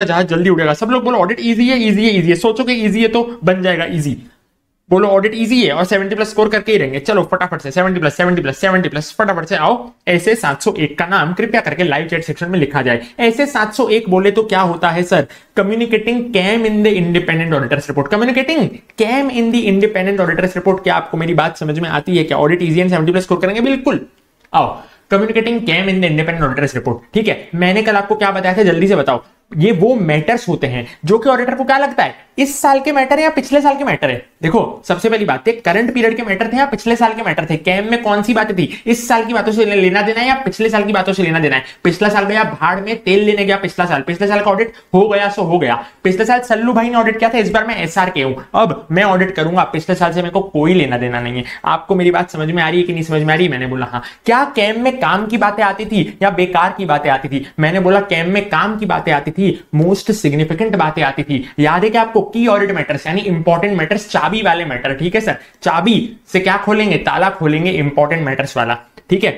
जहाज जल्दी उड़ेगा। सब लोग बोलो ऑडिट इजी है, इजी है, इजी है। सोचो कि इजी है तो बन जाएगा इजी। बोलो ऑडिट इजी है और 70 प्लस स्कोर करके ही रहेंगे। चलो फटाफट से 70 प्लस 70 प्लस 70 प्लस फटाफट से आओ। ऐसे 701 का नाम कृपया करके लाइव चैट सेक्शन में लिखा जाए। ऐसे 701 बोले तो क्या होता है sir? Communicating KAM in the independent auditors report. Communicating KAM in the independent auditors report. क्या आपको मेरी बात समझ में आती है? क्या audit easy and 70 plus score करेंगे? बिल्कुल। आओ, communicating KAM in the independent auditors report. ठीक है, मैंने कल आपको क्या बताया था, जल्दी से बताओ। ये वो मैटर्स होते हैं जो कि ऑडिटर को क्या लगता है इस साल के मैटर है या पिछले साल के मैटर है। देखो सबसे पहली बात है, करंट पीरियड के मैटर थे या पिछले साल के मैटर थे। कैम में कौन सी बातें थी? इस साल की बातों से लेना देना है या पिछले साल की बातों से लेना देना है। पिछला साल गया भाड़ में, तेल लेने गया पिछला साल। पिछले साल का ऑडिट हो गया सो हो गया। पिछले साल सल्लू भाई ने ऑडिट किया था, इस बार मैं एसआर के हूं, अब मैं ऑडिट करूंगा। पिछले साल से मेरे को कोई लेना देना नहीं है। आपको मेरी बात समझ में आ रही है कि नहीं समझ में आ रही है? मैंने बोला हाँ। क्या कैम में काम की बातें आती थी या बेकार की बातें आती थी? मैंने बोला कैम में काम की बातें आती थी, मोस्ट सिग्निफिकेंट बातें आती थी। याद है कि आपको की ऑडिट मैटर्स यानी इंपॉर्टेंट मैटर्स, चाबी वाले मैटर। ठीक है सर, चाबी से क्या खोलेंगे? ताला खोलेंगे इंपॉर्टेंट मैटर्स वाला। ठीक है,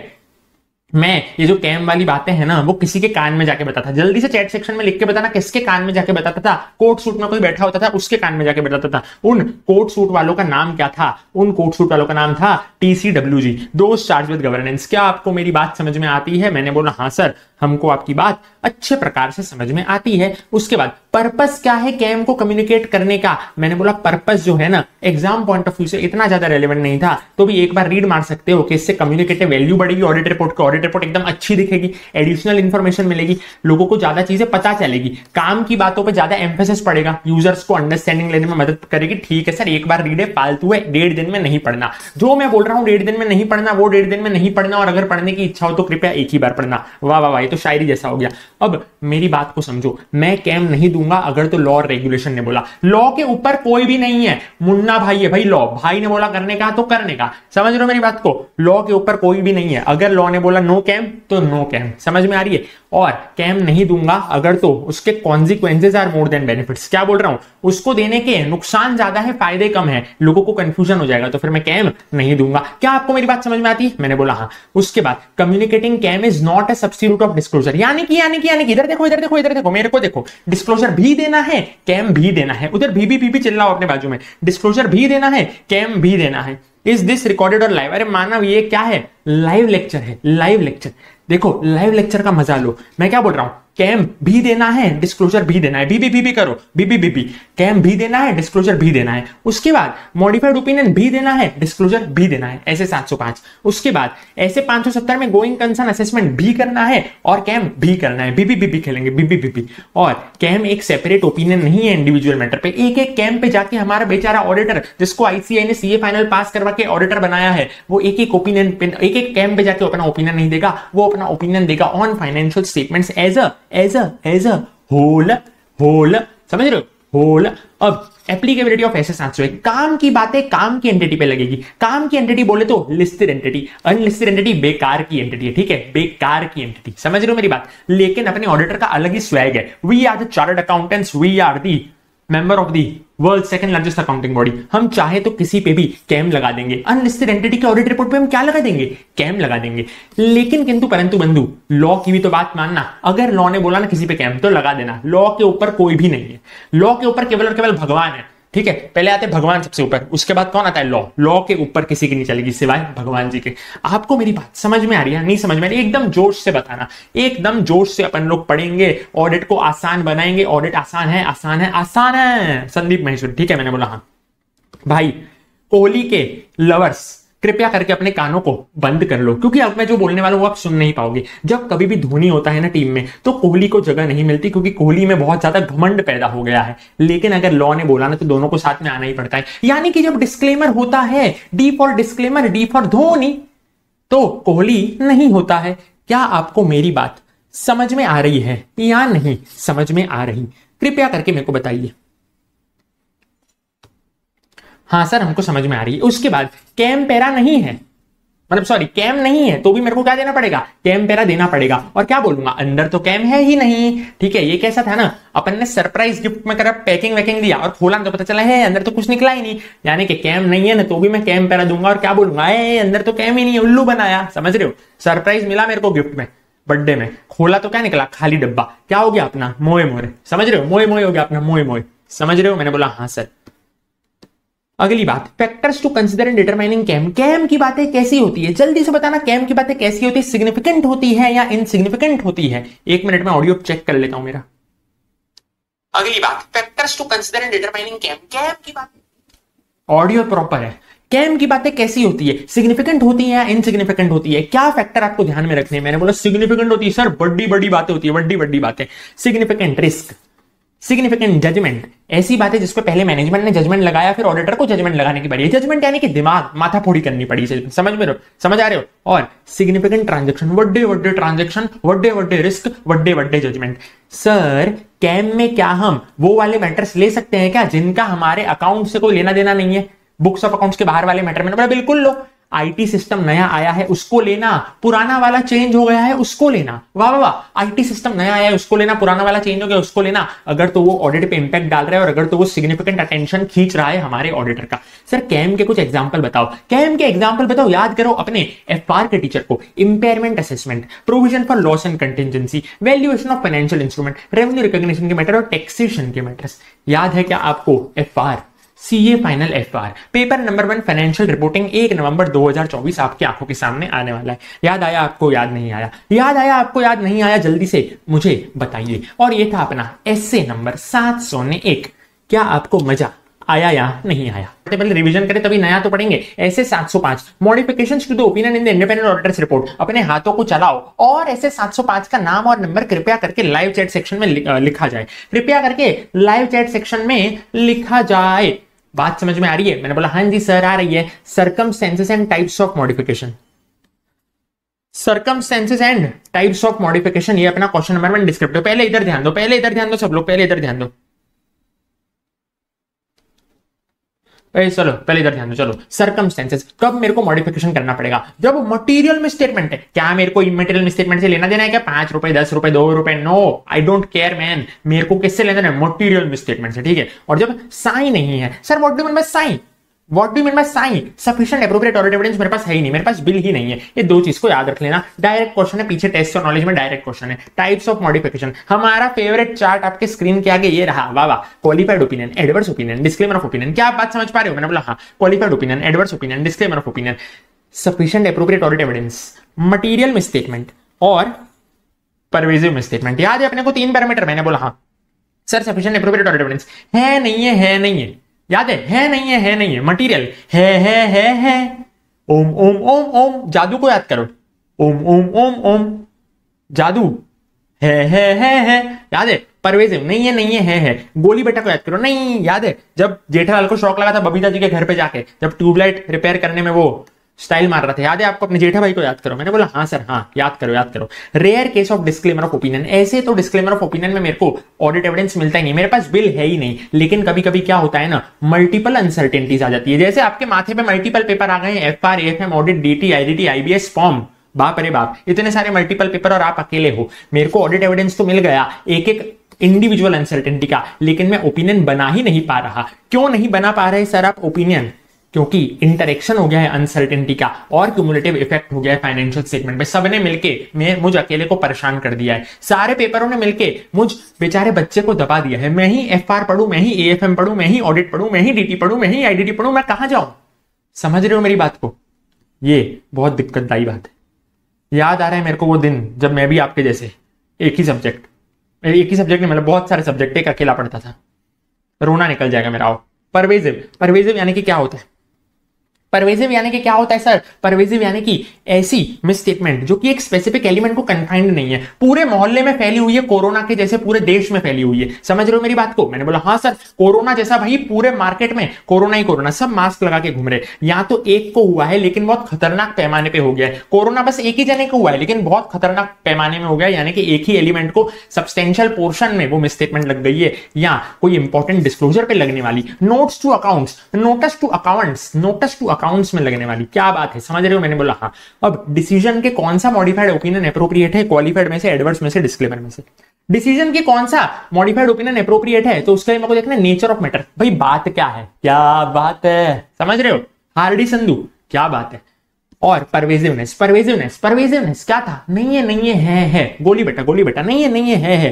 मैं ये जो कैम वाली बातें हैं ना वो किसी के कान में जाके बताता। जल्दी से चैट सेक्शन में लिख के बताना किसके कान में जाके बताता था। कोट सूट में कोई बैठा होता था उसके कान में जाके बताता था। उन कोट सूट वालों का नाम क्या था? उन कोट सूट वालों का नाम था TCWG, दोस्त चार्ज विद गवर्नेंस। क्या आपको मेरी बात समझ में आती है? मैंने बोला हाँ सर, हमको आपकी बात अच्छे प्रकार से समझ में आती है। उसके बाद पर्पस क्या है कैम को कम्युनिकेट करने का? मैंने बोला पर्पस जो है ना एग्जाम पॉइंट ऑफ व्यू से इतना ज्यादा रेलेवेंट नहीं था, तो भी एक बार रीड मार सकते हो कि इससे कम्युनिकेटिव वैल्यू बढ़ेगी ऑडिट रिपोर्ट की। ऑडिट रिपोर्ट एकदम अच्छी दिखेगी, एडिशनल इंफॉर्मेशन मिलेगी, लोगों को ज्यादा चीजें पता चलेगी, काम की बातों पर ज्यादा एम्फेसिस पड़ेगा, यूजर्स को अंडरस्टैंडिंग लेने में मदद करेगी। ठीक है सर, एक बार रीड है, फालतू है, 1.5 दिन में नहीं पढ़ना। जो मैं बोल रहा हूं 1.5 दिन में नहीं पढ़ना, वो 1.5 दिन में नहीं पढ़ना। और अगर पढ़ने की इच्छा हो तो कृपया एक ही बार पढ़ना। वाह वाह वाह, ये तो शायरी जैसा हो गया। अब मेरी बात को समझो, मैं कैम नहीं दूंगा अगर तो लॉ और रेगुलेशन ने बोला। लॉ के ऊपर कोई भी नहीं है, मुन्ना भाई है भाई, लॉ भाई ने बोला करने का तो करने का। समझ रहे हो मेरी बात को? लॉ के ऊपर कोई भी नहीं है। अगर लॉ ने बोला नो कैम तो नो कैम। समझ में आ रही है? और कैम नहीं दूंगा अगर तो उसके consequences are more than benefits. क्या बोल रहा हूं? उसको देने के नुकसान ज्यादा है, फायदे कम है, लोगों को कंफ्यूजन हो जाएगा, तो फिर मैं कैम नहीं दूंगा। क्या आपको मेरी बात समझ में आती है? मैंने बोला हाँ। उसके बाद communicating KAM is not a substitute of disclosure. यानी कि इधर देखो, इधर देखो, इधर देखो, मेरे को देखो। डिस्क्लोजर भी देना है, कैम भी देना है। उधर भी चिल्ला रहा हो अपने बाजू में। डिस्क्लोजर भी देना है, कैम भी देना है। इज दिस रिकॉर्डेड और लाइव? अरे मानव ये क्या है? लाइव लेक्चर है, लाइव लेक्चर। देखो लाइव लेक्चर का मजा लो। मैं क्या बोल रहा हूं? कैम भी देना है, डिस्क्लोजर भी देना है। बी करो, बी कैम भी देना है, डिस्क्लोजर भी देना है। उसके बाद मॉडिफाइड ओपिनियन भी देना है, डिस्क्लोजर भी देना है। ऐसे 705। उसके बाद ऐसे 570 में गोइंग कंसर्न असेसमेंट भी करना है और कैम भी करना है। बी खेलेंगे, बी। और कैम एक सेपरेट ओपिनियन नहीं है इंडिविजुअल मैटर पे। एक एक कैम पे जाके हमारा बेचारा ऑडिटर, जिसको ICAI ने CA फाइनल पास करवा के ऑडिटर बनाया है, वो एक एक ओपिनियन पे, एक एक कैम पे जाके अपना ओपिनियन नहीं देगा, वो अपना ओपिनियन देगा on financial statements as a whole. समझ रहे हो? होल। अब एप्लीकेबिलिटी ऑफ ऐसे 701, काम की बातें काम की एंटिटी पे लगेगी। काम की एंटिटी बोले तो लिस्टेड एंटिटी, अनलिस्टेड एंटिटी बेकार की एंटिटी है। ठीक है, बेकार की एंटिटी। समझ रहे हो मेरी बात? लेकिन अपने ऑडिटर का अलग ही स्वैग है। We are the chartered accountants, we are the member of the world second largest accounting body. हम चाहे तो किसी पे भी कैम लगा देंगे। अनलिस्टेड एंटिटी के ऑडिट रिपोर्ट पे हम क्या लगा देंगे? कैम लगा देंगे। लेकिन किंतु परंतु बंधु, लॉ की भी तो बात मानना। अगर लॉ ने बोला ना किसी पे कैम तो लगा देना। लॉ के ऊपर कोई भी नहीं है। लॉ के ऊपर केवल और केवल भगवान है। ठीक है, पहले आते भगवान सबसे ऊपर, उसके बाद कौन आता है? लॉ। लॉ के ऊपर किसी की नहीं चलेगी सिवाय भगवान जी के। आपको मेरी बात समझ में आ रही है? नहीं समझ में आ रही? एकदम जोश से बताना, एकदम जोश से अपन लोग पढ़ेंगे, ऑडिट को आसान बनाएंगे। ऑडिट आसान है, आसान है, आसान है। संदीप महेश्वरी, ठीक है, मैंने बोला हाँ। भाई कोहली के लवर्स कृपया करके अपने कानों को बंद कर लो, क्योंकि अब मैं जो बोलने वाला हूं आप सुन नहीं पाओगे। जब कभी भी धोनी होता है ना टीम में, तो कोहली को जगह नहीं मिलती, क्योंकि कोहली में बहुत ज्यादा घमंड पैदा हो गया है। लेकिन अगर लॉ ने बोला ना तो दोनों को साथ में आना ही पड़ता है। यानी कि जब डिस्क्लेमर होता है, D for disclaimer, D for Dhoni, तो कोहली नहीं होता है। क्या आपको मेरी बात समझ में आ रही है या नहीं समझ में आ रही? कृपया करके मेरे को बताइए। हाँ सर, हमको समझ में आ रही है। उसके बाद कैम पैरा नहीं है, मतलब सॉरी कैम नहीं है, तो भी मेरे को क्या देना पड़ेगा? कैम पैरा देना पड़ेगा। और क्या बोलूंगा? अंदर तो कैम है ही नहीं। ठीक है, ये कैसा था ना, अपन ने सरप्राइज गिफ्ट में कर पैकिंग वैकिंग दिया और खोला तो पता चला है अंदर तो कुछ निकला ही नहीं। यानी कि कैम नहीं है ना, तो भी मैं कैम पैरा दूंगा। और क्या बोलूंगा? अंदर तो कैम ही नहीं है, उल्लू बनाया। समझ रहे हो? सरप्राइज मिला मेरे को गिफ्ट में, बर्थडे में खोला तो क्या निकला, खाली डब्बा। क्या हो गया अपना, मोए मोरे। समझ रहे हो, मोए मोए हो गया अपना, मोए मोए। समझ रहे हो, मैंने बोला हाँ सर। अगली बात, factors to consider in determining KAM. KAM की बातें कैसी होती है, जल्दी से बताना, कैम की बातें कैसी होती है, सिग्निफिकेंट होती है या इनसिग्निफिकेंट होती है। 1 मिनट में ऑडियो चेक कर लेता हूं मेरा। अगली बात, factors to consider in determining KAM. KAM की बातें, ऑडियो प्रॉपर है। कैम की बातें कैसी होती है, सिग्निफिकेंट होती है या इनसिग्निफिकेंट होती है। क्या फैक्टर आपको ध्यान में रखने हैं, मैंने बोला सिग्निफिकेंट होती है सर, बड़ी बड़ी बातें होती है, बड़ी बड़ी बातें। सिग्निफिकेंट रिस्क, सिग्निफिकेंट जजमेंट, ऐसी बातें जिसपे पहले मैनेजमेंट ने जजमेंट लगाया, फिर ऑडिटर को जजमेंट लगाने की बारी है। जजमेंट यानी कि दिमाग माथा फोड़ी करनी पड़ी, समझ में रहो, समझ आ रहे हो। और सिग्निफिकेंट ट्रांजैक्शन, वड्डे वड्डे ट्रांजैक्शन, वड्डे वड्डे रिस्क, वड्डे वड्डे जजमेंट। सर कैम में क्या हम वो वाले मैटर्स ले सकते हैं क्या जिनका हमारे अकाउंट से कोई लेना देना नहीं है, बुक्स ऑफ अकाउंट्स के बाहर वाले मैटर। मैंने बोला बिल्कुल लो। आईटी सिस्टम नया आया है उसको लेना, पुराना वाला चेंज हो गया है उसको लेना। वाह वाह वाह, आईटी सिस्टम नया आया है उसको लेना, पुराना वाला चेंज हो गया उसको लेना, अगर तो वो ऑडिट पे इंपैक्ट डाल रहा है और अगर तो वो सिग्निफिकेंट अटेंशन खींच रहा है हमारे ऑडिटर का। सर कैम के कुछ एग्जांपल बताओ, कैम के एग्जांपल बताओ, याद करो अपने एफआर के टीचर को। Impairment assessment, provision for loss and contingency, valuation of financial instrument, revenue recognition के मैटर और टैक्सेशन के मैटर्स। याद है क्या आपको FR, CA final FR, paper number 1 financial reporting 1 नवंबर 2024 आपकी आंखों के सामने आने वाला है। याद आया आपको, याद नहीं आया, याद आया आपको, याद नहीं आया, जल्दी से मुझे बताइए। और ये था अपना एस्से नंबर 701। क्या आपको मजा आया या नहीं आया? पहले रिवीजन करें तभी नया तो पढ़ेंगे। ऐसे 705 modifications to the opinion in the independent auditors report. अपने हाथों को चलाओ और ऐसे 705 का नाम और नंबर कृपया करके लाइव चैट सेक्शन में लिखा जाए, कृपया करके लाइव चैट सेक्शन में लिखा जाए। बात समझ में आ रही है? मैंने बोला हाँ जी सर आ रही है। Circumstances and types of modification, circumstances and types of modification, ये अपना क्वेश्चन नंबर 1 डिस्क्रिप्टिव। पहले इधर ध्यान दो, पहले इधर ध्यान दो सब लोग, पहले इधर ध्यान दो। चलो पहले इधर ध्यान दो। चलो सर्कमस्टेंसेस, कब मेरे को मॉडिफिकेशन करना पड़ेगा? जब मटेरियल मिसस्टेटमेंट है। क्या मेरे को इमटेरियल मिसस्टेटमेंट से लेना देना है क्या? 5 रुपए, 10 रुपए, 2 रुपए? No, I don't care man. मेरे को किससे लेना है? मटेरियल मिसस्टेटमेंट से, ठीक है। और जब साइन नहीं है, sir what do mean by sine, what do mean by sine? Sufficient appropriate audit evidence मेरे पास है ही नहीं, मेरे पास बिल ही नहीं है। ये दो चीज को याद रख लेना। डायरेक्ट क्वेश्चन है, पीछे टेस्ट और नॉलेज में डायरेक्ट क्वेश्चन है। टाइप्स ऑफ मॉडिफिकेशन, हमारा फेवरेट चार्ट आपके स्क्रीन के आगे ये रहा। वाह वाह, qualified opinion, adverse opinion, disclaimer of opinion. क्या आप बात समझ पा रहे हो? मैंने बोला हाँ, qualified opinion, adverse opinion, disclaimer of opinion, sufficient appropriate audit evidence, material misstatement और परवेसिव मिसस्टेटमेंट। याद है अपने को 3 पैरामीटर। मैंने बोला हाँ sir sufficient appropriate audit evidence है नहीं है, है नहीं है, याद है नहीं है, है नहीं है। मटेरियल है। ओम ओम ओम ओम, जादू को याद करो। ओम ओम ओम ओम, जादू है, याद है। परवेजिव नहीं है। गोली बेटा को याद करो, नहीं याद है जब जेठालाल को शौक लगा था बबीता जी के घर पे जाके, जब ट्यूबलाइट रिपेयर करने में वो स्टाइल मार रहा था, याद है आपको? अपने जेठा भाई को याद करो। मैंने बोला हाँ सर हाँ, याद करो। Rare case of disclaimer of opinion, ऐसे तो डिस्क्लेमर ऑफ ओपिनियन में मेरे को ऑडिट एविडेंस मिलता ही नहीं, मेरे पास बिल है ही नहीं। लेकिन कभी कभी क्या होता है ना, मल्टीपल अनसर्टेनिटीज आ जाती है। जैसे आपके माथे पे मल्टीपल पेपर आ गए हैं, FR, AFM, audit, DT, IDT, IBS, form, बाप अरे बाप, इतने सारे मल्टीपल पेपर और आप अकेले हो। मेरे को ऑडिट एविडेंस तो मिल गया एक इंडिविजुअल अनसर्टेनिटी का, लेकिन मैं ओपिनियन बना ही नहीं पा रहा। क्यों नहीं बना पा रहे सर आप ओपिनियन? क्योंकि इंटरेक्शन हो गया है अनसर्टेनिटी का और क्यूमुलेटिव इफेक्ट हो गया है फाइनेंशियल स्टेटमेंट में। सबने मिलके मुझ अकेले को परेशान कर दिया है। सारे पेपरों ने मिलके मुझ बेचारे बच्चे को दबा दिया है। मैं ही एफआर पढ़ूं, मैं ही एएफएम पढ़ूं, मैं ही ऑडिट पढ़ूं, मैं ही डीटी पढ़ूं, मैं ही आईडीटी पढ़ूं, मैं कहां जाऊं? समझ रहे हो मेरी बात को? ये बहुत दिक्कतदायी बात है। याद आ रहा है मेरे को वो दिन जब मैं भी आपके जैसे एक ही सब्जेक्ट नहीं, मतलब बहुत सारे सब्जेक्ट एक अकेला पढ़ता था। रोना निकल जाएगा मेरा। परवेजिव यानी कि क्या होता है? परवेजिव यानी कि क्या होता है सर? परवेजिव यानी कि ऐसी मिसस्टेटमेंट जो कि एक स्पेसिफिक एलिमेंट को कन्फाइंड नहीं है, पूरे मोहल्ले में फैली हुई है, कोरोना के जैसे पूरे देश में फैली हुई है। समझ रहे हो मेरी बात को? मैंने बोला हाँ सर, कोरोना जैसा भाई पूरे मार्केट में कोरोना ही कोरोना, सब मास्क लगा के घूम रहे। या तो एक को हुआ है लेकिन बहुत खतरनाक पैमाने पे हो गया है। कोरोना बस एक ही जने को हुआ है लेकिन बहुत खतरनाक पैमाने में हो गया, यानी कि एक ही एलिमेंट को सब्सटेंशियल पोर्शन में वो मिसस्टेटमेंट लग गई है या कोई इंपॉर्टेंट डिस्क्लोजर पे लगने वाली, notes to accounts, notice to accounts में लगने वाली। क्या बात है? समझ रहे हो? मैंने बोला हाँ। अब डिसीजन के कौन सा मॉडिफाइड ओपिनियन एप्रोप्रिएट है? क्वालिफाइड में से, एडवर्स में से, डिस्क्लेमर में से। डिसीजन के कौन सा मॉडिफाइड ओपिनियन एप्रोप्रिएट है तो उसके लिए मेरे को देखना नेचर ऑफ मैटर। भाई बात क्या है? क्या बात है? समझ रहे हो? हार्डी संधू, क्या बात है? और परवेजिवनेस परवेजिवनेस परवेजिवनेस क्या था, नहीं है, गोली बेटा नहीं है।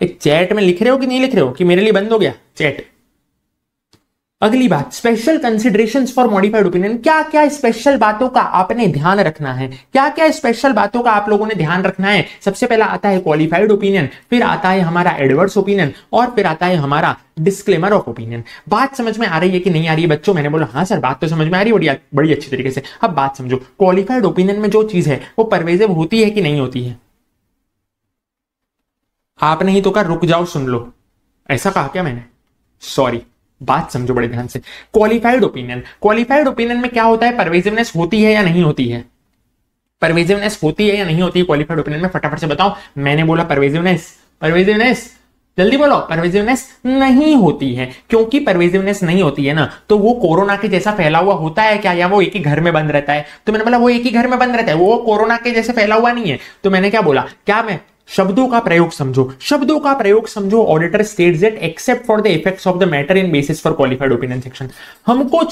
एक चैट में लिख रहे हो कि नहीं लिख रहे हो कि मेरे लिए बंद हो गया चैट। अगली बात, special considerations for modified opinion. क्या क्या स्पेशल बातों का आपने ध्यान रखना है, क्या क्या स्पेशल बातों का आप लोगों ने ध्यान रखना है। सबसे पहला आता है क्वालिफाइड ओपिनियन, फिर आता है हमारा एडवर्स ओपिनियन, और फिर आता है हमारा डिस्क्लेमर ऑफ ओपिनियन। बात समझ में आ रही है कि नहीं आ रही है बच्चों? मैंने बोला हाँ सर बात तो समझ में आ रही है बड़ी अच्छी तरीके से। अब बात समझो, क्वालिफाइड ओपिनियन में जो चीज है वो परवेजिव होती है कि नहीं होती है? आपने ही तो कहा रुक जाओ सुन लो, ऐसा कहा क्या मैंने? सॉरी, बात समझो बड़े ध्यान से। क्वालिफाइड ओपिनियन में क्या होता है, परवेजिवनेस होती है या नहीं होती है? परवेजिवनेस होती है या नहीं होती है क्वालिफाइड ओपिनियन में? फटाफट से बताओ। मैंने बोला परवेजिवनेस जल्दी बोलो। परवेजिवनेस नहीं होती है। क्योंकि परवेजिवनेस नहीं होती है ना, तो वो कोरोना के जैसा फैला हुआ होता है क्या, या वो एक ही घर में बंद रहता है? तो मैंने बोला वो एक ही घर में बंद रहता है, वो कोरोना के जैसे फैला हुआ नहीं है। तो मैंने क्या बोला, क्या मैं शब्दों का प्रयोग समझो। Auditor states that except for the effects of the matter in basis for qualified opinion section. हमको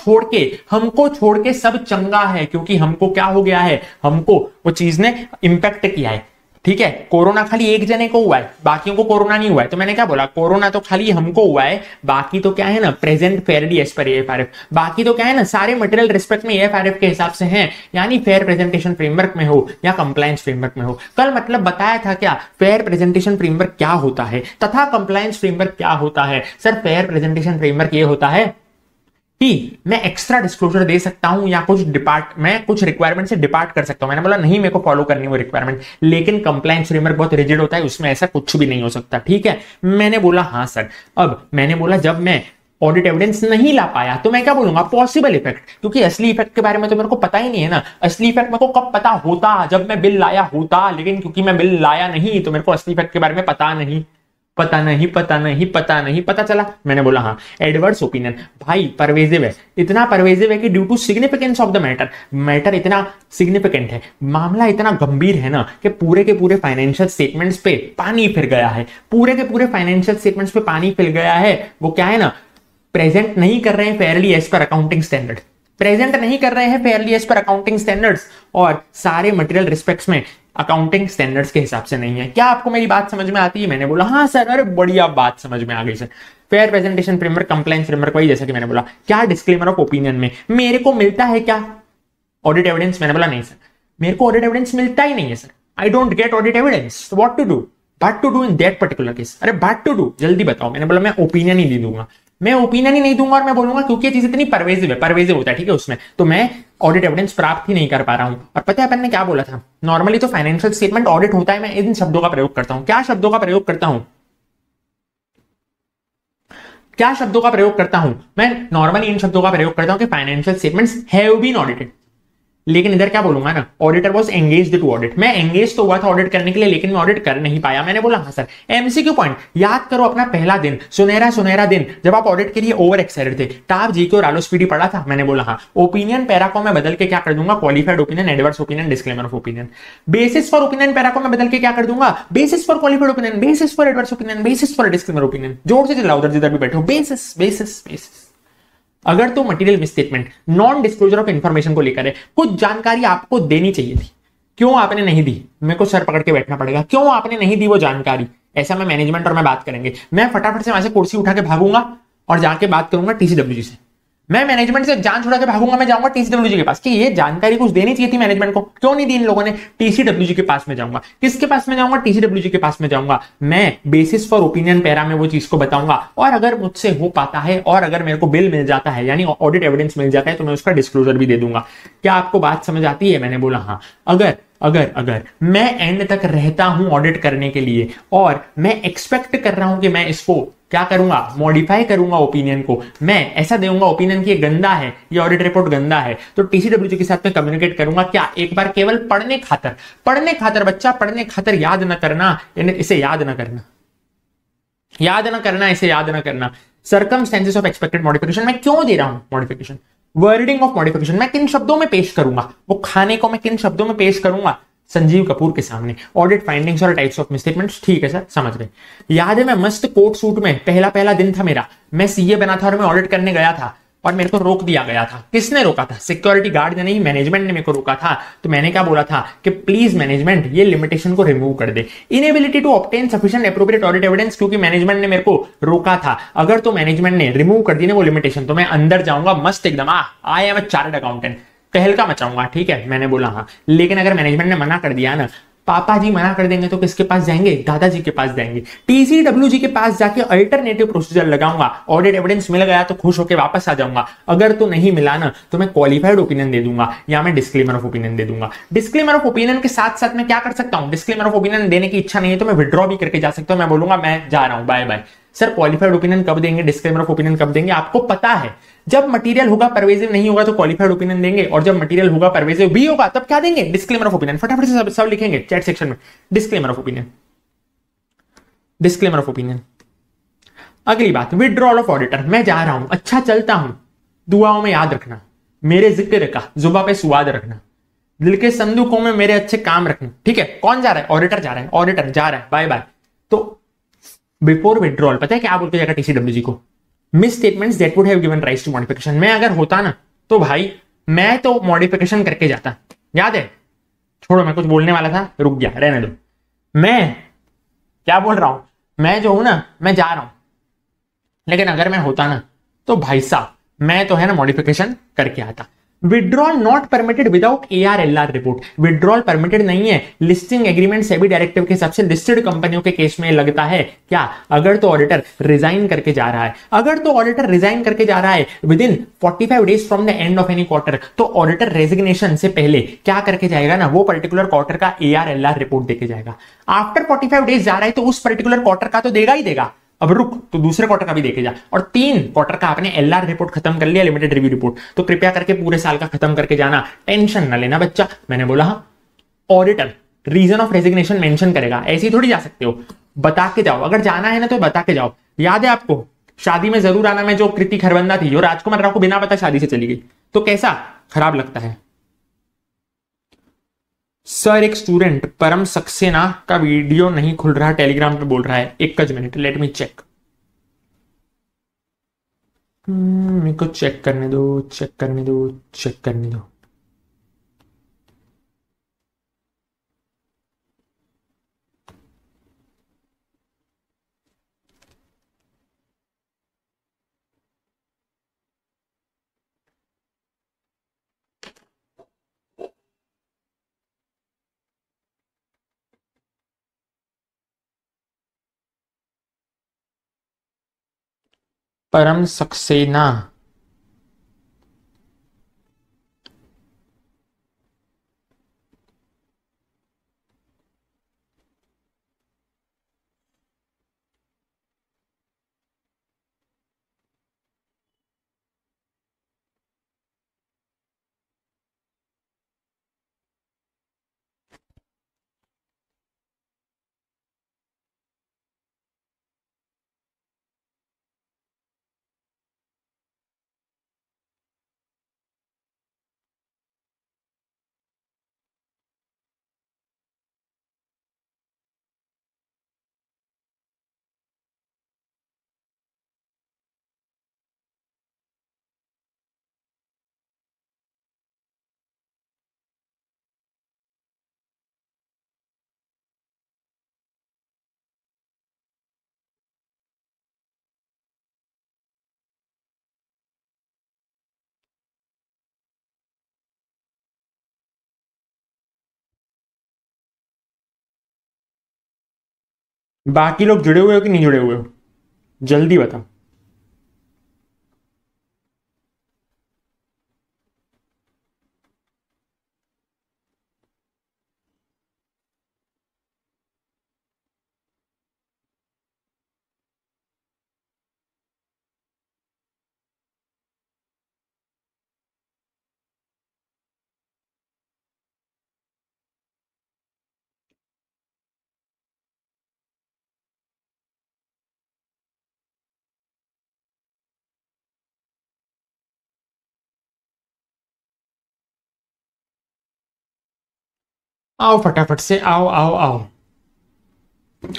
छोड़ के सब चंगा है, क्योंकि हमको क्या हो गया है, हमको वो चीज ने इंपैक्ट किया है। ठीक है, कोरोना खाली एक जने को हुआ है, बाकियों को कोरोना नहीं हुआ है। तो मैंने क्या बोला, कोरोना तो खाली हमको हुआ है, बाकी तो क्या है ना, प्रेजेंट फेयरली एज पर एएफआरएफ। बाकी तो क्या है ना, सारे मटेरियल रिस्पेक्ट में एएफआरएफ के हिसाब से हैं, यानी फेयर प्रेजेंटेशन फ्रेमवर्क में हो या कंप्लायंस फ्रेमवर्क में हो। कल मतलब बताया था क्या, फेयर प्रेजेंटेशन फ्रेमवर्क क्या होता है तथा कंप्लायंस फ्रेमवर्क क्या होता है। सर फेयर प्रेजेंटेशन फ्रेमवर्क ये होता है कि मैं एक्स्ट्रा डिस्क्लोजर दे सकता हूं या मैं कुछ रिक्वायरमेंट से डिपार्ट कर सकता हूं। मैंने बोला नहीं मेरे को फॉलो करनी वो रिक्वायरमेंट, लेकिन कंप्लायंस फ्रेमवर्क बहुत रिजिड होता है, उसमें ऐसा कुछ भी नहीं हो सकता। ठीक है, मैंने बोला हाँ सर। अब मैंने बोला जब मैं ऑडिट एविडेंस नहीं ला पाया तो मैं क्या बोलूंगा, पॉसिबल इफेक्ट, क्योंकि असली इफेक्ट के बारे में तो मेरे को पता ही नहीं है ना। असली इफेक्ट मेरे को कब पता होता, जब मैं बिल लाया होता, लेकिन क्योंकि मैं बिल लाया नहीं तो मेरे को असली इफेक्ट के बारे में पता नहीं पता चला। मैंने बोला हाँ। एडवर्स ओपिनियन भाई परवेजिव है, इतना परवेजिव है कि due to significance of the matter इतना सिग्निफिकेंट है, मामला इतना गंभीर है ना कि पूरे के पूरे फाइनेंशियल स्टेटमेंट्स पे पानी फिर गया है। वो क्या है ना, प्रेजेंट नहीं कर रहे हैं fairly as per accounting standards, और सारे मटेरियल रिस्पेक्ट्स में अकाउंटिंग स्टैंडर्ड्स के हिसाब से नहीं है। क्या आपको मेरी बात समझ में आती है? मैंने बोला हाँ सर, अरे बढ़िया बात समझ में आ गई sir. Fair presentation framework, compliance framework, वही जैसा कि मैंने बोला। क्या डिस्क्लेमर ऑफ ओपिनियन में मेरे को मिलता है क्या ऑडिट एविडेंस? मैंने बोला नहीं सर, मेरे को ऑडिट एविडेंस मिलता ही नहीं है sir, I don't get audit evidence. What to do in that particular case? अरे व्हाट टू डू, जल्दी बताओ। मैंने बोला मैं ओपिनियन ही नहीं दूंगा, और मैं बोलूंगा क्योंकि ये चीज इतनी परवेजिव होता है, ठीक है, उसमें तो मैं ऑडिट एविडेंस प्राप्त ही नहीं कर पा रहा हूं। और पता है अपन ने क्या बोला था, नॉर्मली तो फाइनेंशियल स्टेटमेंट ऑडिट होता है, मैं इन शब्दों का प्रयोग करता हूं। क्या शब्दों का प्रयोग करता हूं? मैं नॉर्मली इन शब्दों का प्रयोग करता हूं कि financial statements have been audited. लेकिन इधर क्या बोलूंगा ना, auditor was engaged to audit. मैं एंगेज तो हुआ था ऑडिट करने के लिए, लेकिन मैं ऑडिट कर नहीं पाया। मैंने बोला हाँ सर। एमसीक्यू पॉइंट याद करो, अपना पहला दिन, सुनहरा दिन, जब आप ऑडिट के लिए ओवर एक्साइटेड थे, टाप जीके और आलोस्पीडी पढ़ा था। मैंने बोला हाँ, ओपिनियन पैरा को मैं बदल के क्या कर दूंगा, qualified opinion, adverse opinion, disclaimer of opinion. Basis for opinion para को मैं बदल के क्या कर दूंगा, basis for qualified opinion, basis for adverse opinion, basis for disclaimer opinion. जोर से चिल्लाओ उधर जिधर भी बैठो, बेसिस। अगर तो material misstatement, non disclosure of information को लेकर है, कुछ जानकारी आपको देनी चाहिए थी, क्यों आपने नहीं दी? मेरे को सर पकड़ के बैठना पड़ेगा, क्यों आपने नहीं दी वो जानकारी? ऐसा मैं मैनेजमेंट और मैं बात करेंगे। मैं फटाफट से वहां से कुर्सी उठा के भागूंगा और जाके बात करूंगा टीसीडब्ल्यूजी से। मैं मैनेजमेंट से जान छुड़ा के भागूंगा, मैं जाऊंगा टीसीडब्ल्यूजी के पास कि ये जानकारी कुछ देनी चाहिए थी मैनेजमेंट को, क्यों नहीं दी इन लोगों ने? टीसीडब्ल्यूजी के पास में जाऊंगा। किसके पास में जाऊंगा? टीसीडब्ल्यूजी के पास में जाऊंगा। मैं बेसिस फॉर ओपिनियन पैरा में वो चीज को बताऊंगा, और अगर मुझसे हो पाता है और अगर मेरे को बिल मिल जाता है, यानी ऑडिट एविडेंस मिल जाता है, तो मैं उसका डिस्क्लोजर भी दे दूंगा। क्या आपको बात समझ आती है? मैंने बोला हाँ। अगर मैं एंड तक रहता हूं ऑडिट करने के लिए, और मैं एक्सपेक्ट कर रहा हूं कि मैं इसको क्या करूंगा, मॉडिफाई करूंगा ओपिनियन को, मैं ऐसा देऊंगा ओपिनियन की ये गंदा है, ये ऑडिट रिपोर्ट गंदा है, तो टीसीडब्ल्यूजी के साथ में कम्युनिकेट करूंगा। क्या एक बार केवल पढ़ने खातर बच्चा, पढ़ने खातर याद न करना, इसे याद न करना। सर्कमस्टेंसेस ऑफ एक्सपेक्टेड मॉडिफिकेशन, मैं क्यों दे रहा हूं मॉडिफिकेशन? वर्डिंग ऑफ मॉडिफिकेशन, मैं किन शब्दों में पेश करूंगा, वो खाने को मैं किन शब्दों में पेश करूंगा संजीव कपूर के सामने। ऑडिट फाइंडिंग्स और टाइप्स ऑफ मिसस्टेटमेंट्स, ठीक है सर, समझ गए। याद है मैं मस्त कोट सूट में, पहला दिन था मेरा, मैं सीए बना था और मैं ऑडिट करने गया था, और मेरे को रोक दिया गया था। किसने रोका था? सिक्योरिटी गार्ड ने नहीं, मैनेजमेंट ने मेरे को रोका था। तो मैंने क्या बोला था कि प्लीज मैनेजमेंट ये लिमिटेशन को रिमूव कर दे। Inability to obtain sufficient appropriate audit evidence, क्योंकि मैनेजमेंट ने मेरे को रोका था। अगर तो मैनेजमेंट ने रिमूव कर दी ना वो लिमिटेशन, तो मैं अंदर जाऊंगा मस्त एकदम, I am a chartered accountant, तहलका मचाऊंगा, ठीक है। मैंने बोला हाँ। लेकिन अगर मैनेजमेंट ने मना कर दिया ना, पापा जी मना कर देंगे तो किसके पास जाएंगे? दादाजी के पास जाएंगे। टीसीडब्ल्यूजी के पास जाके अल्टरनेटिव प्रोसीजर लगाऊंगा। ऑडिट एविडेंस मिल गया तो खुश होकर वापस आ जाऊंगा, अगर तो नहीं मिला ना तो मैं क्वालिफाइड ओपिनियन दे दूंगा या मैं डिस्क्लेमर ऑफ ओपिनियन दे दूंगा। डिस्क्लेमर ऑफ ओपिनियन के साथ साथ मैं क्या कर सकता हूं? डिस्क्लेमर ऑफ ओपिनियन देने की इच्छा नहीं है तो मैं विड्रॉ भी करके जा सकता हूं। मैं बोलूंगा मैं जा रहा हूं, bye bye. Sir qualified opinion कब देंगे, डिस्क्लेमर ऑफ ओपिनियन कब देंगे? आपको पता है, जब मटेरियल होगा परवेजिव नहीं होगा तो क्वालिफाइड ओपिनियन देंगे, और जब मटेरियल होगा परवेजिव भी होगा तब क्या देंगे? Disclaimer of opinion. फटाफट से सब लिखेंगे चैट सेक्शन में, disclaimer of opinion, disclaimer of opinion. अगली बात, विड्रॉल ऑफ ऑडिटर। मैं जा रहा हूं, अच्छा चलता हूं, दुआओं में याद रखना, मेरे जिक्र का जुबा पे सुवाद रखना, दिल के संदूकों में मेरे अच्छे काम रखना, ठीक है। कौन जा रहा है? ऑडिटर जा रहा है, ऑडिटर जा रहा है, बाय बाय। तो बिफोर विड्रॉल पता है क्या बोलते जाएगा टीसीडब्ल्यूजी को? Misstatements that would have given rise to modification. मैं अगर होता ना तो भाई मैं तो मॉडिफिकेशन करके जाता, याद है? छोड़ो, मैं कुछ बोलने वाला था, रुक गया, रहने दो। मैं क्या बोल रहा हूं? मैं जो हूं ना, मैं जा रहा हूं, लेकिन अगर मैं होता ना तो भाई साहब मैं तो है ना मॉडिफिकेशन करके आता। Withdrawal not permitted without ARLR report. Withdrawal permitted नहीं है लिस्टिंग एग्रीमेंट सेबी डायरेक्टिव के हिसाब से। लिस्टेड कंपनियों के केस में लगता है क्या? अगर तो ऑडिटर रिजाइन करके जा रहा है, अगर तो ऑडिटर रिजाइन करके जा रहा है with in 45 days from the end of any quarter, तो ऑडिटर रेजिग्नेशन से पहले क्या करके जाएगा ना, वो पर्टिकुलर क्वार्टर का ARLR रिपोर्ट देके जाएगा। आफ्टर 45 डेज जा रहा है तो उस पर्टिकुलर क्वार्टर का तो देगा ही देगा। अब रुक, तो दूसरे क्वार्टर का भी देखे जा। और 3 क्वार्टर का आपने LR रिपोर्ट खत्म कर लिया, लिमिटेड रिव्यू रिपोर्ट, तो कृपया करके पूरे साल का खत्म करके जाना, टेंशन ना लेना बच्चा। मैंने बोला हाँ। Auditor reason of resignation mention करेगा, ऐसे ही थोड़ी जा सकते हो, बता के जाओ। अगर जाना है ना तो बता के जाओ। याद है आपको शादी में जरूर आना में जो कृति खरबंदा थी, जो राजकुमार राव को बिना पता शादी से चली गई, तो कैसा खराब लगता है? सर एक स्टूडेंट परम सक्सेना का वीडियो नहीं खुल रहा, टेलीग्राम पे बोल रहा है, एक मिनट, लेट मी चेक। मेरे को चेक करने दो, चेक करने दो, चेक करने दो। परम सक्सेना, बाकी लोग जुड़े हुए हो कि नहीं जुड़े हुए हो? जल्दी बताओ। आओ फटाफट से, आओ आओ आओ,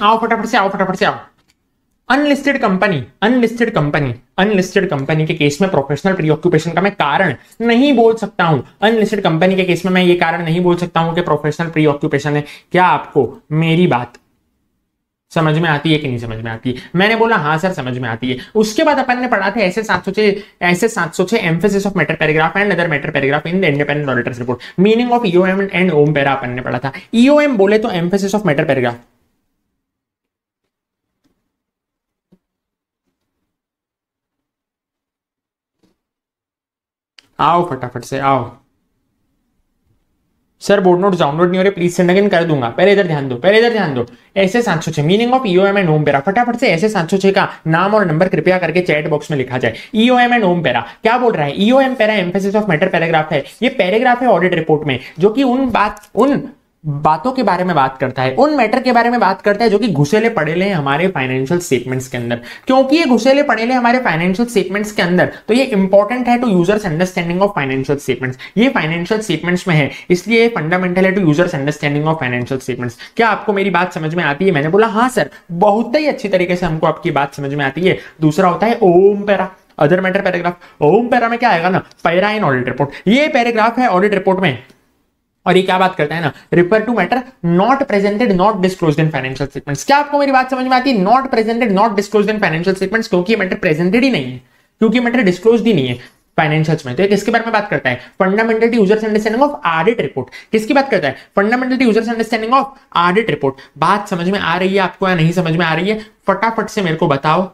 आओ फटाफट से, आओ फटाफट से, आओ। अनलिस्टेड कंपनी के केस में प्रोफेशनल प्रीऑक्यूपेशन का मैं कारण नहीं बोल सकता हूं। अनलिस्टेड कंपनी के केस में मैं ये कारण नहीं बोल सकता हूं कि प्रोफेशनल प्रीऑक्यूपेशन है। क्या आपको मेरी बात समझ में आती है कि नहीं समझ में आती है? मैंने बोला हाँ सर समझ में आती है। उसके बाद अपन ने पढ़ा था ऐसे 706 emphasis of matter paragraph and other matter paragraph in the independent auditors report. Meaning of EOM and OM para अपन ने पढ़ा था। ईओएम बोले तो एम्फेसिस ऑफ मैटर पैराग्राफ, आओ फटाफट से आओ। सर बोर्ड नोट डाउनलोड नहीं हो रहे, प्लीज सेंड अगेन कर दूंगा। पहले इधर ध्यान दो। ऐसे 706 meaning of EOM and OM para, फटाफट से ऐसे 706 का नाम और नंबर कृपया करके चैट बॉक्स में लिखा जाए। ईओएम एंड ओम पैरा क्या बोल रहा है? EOM para emphasis of matter paragraph है। ये पैराग्राफ है ऑडिट रिपोर्ट में जो कि उन बातों के बारे में बात करता है, उन मैटर के बारे में बात करता है जो कि घुसेले पड़ेले हैं हमारे फाइनेंशियल स्टेटमेंट्स के अंदर। क्योंकि ये घुसेले पड़ेले हमारे फाइनेंशियल स्टेटमेंट्स के अंदर, तो ये इंपॉर्टेंट है to users understanding of financial statements. ये फाइनेंशियल स्टेटमेंट्स में है, इसलिए ये फंडामेंटल है to users understanding of financial statements. क्या आपको मेरी बात समझ में आती है? मैंने बोला हाँ सर, बहुत ही अच्छी तरीके से हमको आपकी बात समझ में आती है। दूसरा होता है OM para, other matter paragraph. OM para में क्या आएगा ना, पैरा इन ऑडिट रिपोर्ट। ये पैराग्राफ है ऑडिट रिपोर्ट में, और ये क्या बात करता है ना, refer to matter not presented not disclosed in financial statements. क्या आपको मेरी बात समझ में आती है? Not presented not disclosed in financial statements, क्योंकि मैटर प्रेजेंटेड ही नहीं है, क्योंकि मैटर डिस्क्लोज्ड ही नहीं है फाइनेंशियल्स में। तो ये किसके बारे में बात करता है? Fundamental users understanding of audit report. किसकी बात करता है? Fundamental users understanding of audit report. बात समझ में आ रही है आपको या नहीं समझ में आ रही है? फटाफट से मेरे को बताओ,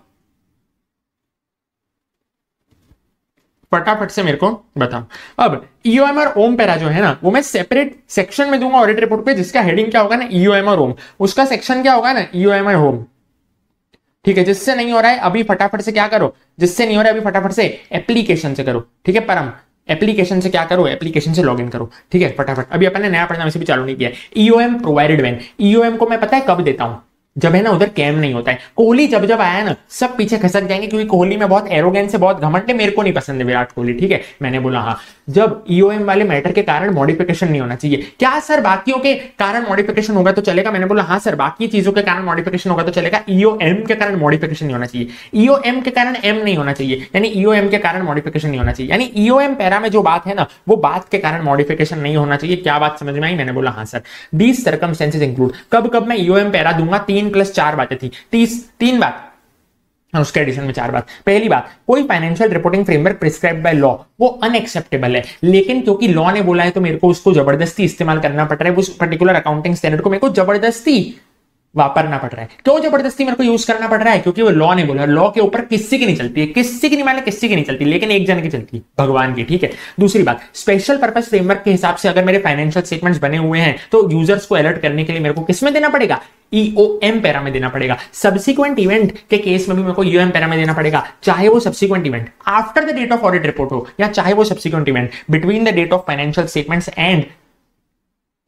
फटाफट से मेरे को बताओ। अब ईओएम और ओम पैरा जो है ना, वो मैं सेपरेट सेक्शन में दूंगा ऑडिट रिपोर्ट पे, जिसका हेडिंग क्या होगा ना, ईओएम और ओम। उसका सेक्शन क्या होगा ना, ईओएम और ओम। ठीक है, जिससे नहीं हो रहा है अभी फटाफट से क्या करो, जिससे नहीं हो रहा है अभी फटाफट से एप्लीकेशन से करो। ठीक है परम, एप्लीकेशन से क्या करो, एप्लीकेशन से लॉगिन करो। ठीक है फटाफट, अभी अपन ने नया पढ़ना वैसे भी चालू नहीं किया है। ईओएम प्रोवाइडेड व्हेन, ईओएम को मैं पता है कब देता हूं, जब है ना उधर कैम नहीं होता है। कोहली जब जब आया ना, सब पीछे खसक जाएंगे, क्योंकि कोहली में बहुत एरोगेंस है, बहुत घमंड है, मेरे को नहीं पसंद है विराट कोहली। ठीक है, मैंने बोला हाँ, जब ईओएम वाले मैटर के कारण मॉडिफिकेशन नहीं होना चाहिए। क्या सर बाकियों के कारण मॉडिफिकेशन होगा तो चलेगा? मैंने बोला हाँ सर, बाकी चीजों के कारण मॉडिफिकेशन होगा तो चलेगा, ईओएम के कारण मॉडिफिकेशन नहीं होना चाहिए। ईओएम के कारण एम नहीं होना चाहिए, यानी ईओएम के कारण मॉडिफिकेशन नहीं होना चाहिए। यानी ईओएम पैरा में जो बात है ना, वो बात के कारण मॉडिफिकेशन नहीं होना चाहिए। क्या बात समझ में आई? मैंने बोला हाँ सर। दीज सर्कमस्टेंसेस इंक्लूड, कब कब मैं ईओएम पैरा दूंगा? 3+4 बातें थी, 3 बात, उसके एडिशन में 4 बात। पहली बात, कोई financial reporting framework prescribe by law वो अनएक्सेप्टेबल है, लेकिन क्योंकि लॉ ने बोला है तो मेरे को उसको जबरदस्ती इस्तेमाल करना पड़ रहा है। उस पर्टिकुलर अकाउंटिंग स्टैंडर्ड को मेरे को जबरदस्ती वापरना पड़ रहा है। क्यों जबरदस्ती मेरे को यूज करना पड़ रहा है? क्योंकि वो लॉ ने बोला। लॉ के ऊपर किसी की नहीं चलती है, किसी की नहीं, माने किसी की नहीं चलती, लेकिन एक जन की चलती है, भगवान की। ठीक है, दूसरी बात, स्पेशल पर्पस फ्रेमवर्क के हिसाब से अगर मेरे फाइनेंशियल स्टेटमेंट्स बने हुए हैं तो यूजर्स को अलर्ट करने के लिए मेरे को किसमें देना पड़ेगा? ईओएम पैरा में देना पड़ेगा। सब्सिक्वेंट इवेंट के केस में भी मेरे को ईओएम पैरा में देना पड़ेगा, चाहे वो subsequent event after the date of audit report हो, या चाहे वो subsequent event between the date of financial statements and